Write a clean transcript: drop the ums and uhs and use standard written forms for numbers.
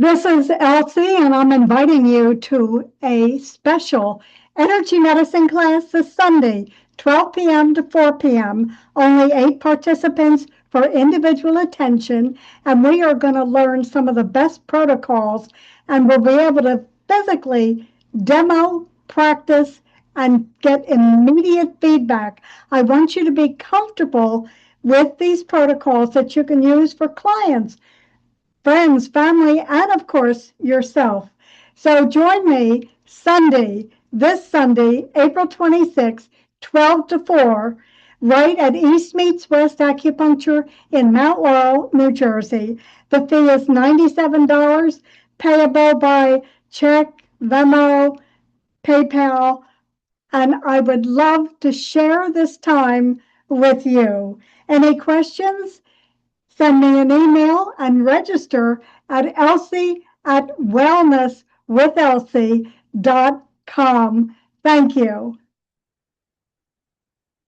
This is Elsie, and I'm inviting you to a special energy medicine class this Sunday, 12 p.m. to 4 p.m. Only 8 participants for individual attention, and we are going to learn some of the best protocols, and we'll be able to physically demo, practice, and get immediate feedback. I want you to be comfortable with these protocols that you can use for clients, friends, family, and of course, yourself. So join me this Sunday, April 26th, 12 to 4, right at East Meets West Acupuncture in Mount Laurel, New Jersey. The fee is $97, payable by check, Venmo, PayPal, and I would love to share this time with you. Any questions? Send me an email and register at Elsie@wellnesswithelsie.com. Thank you.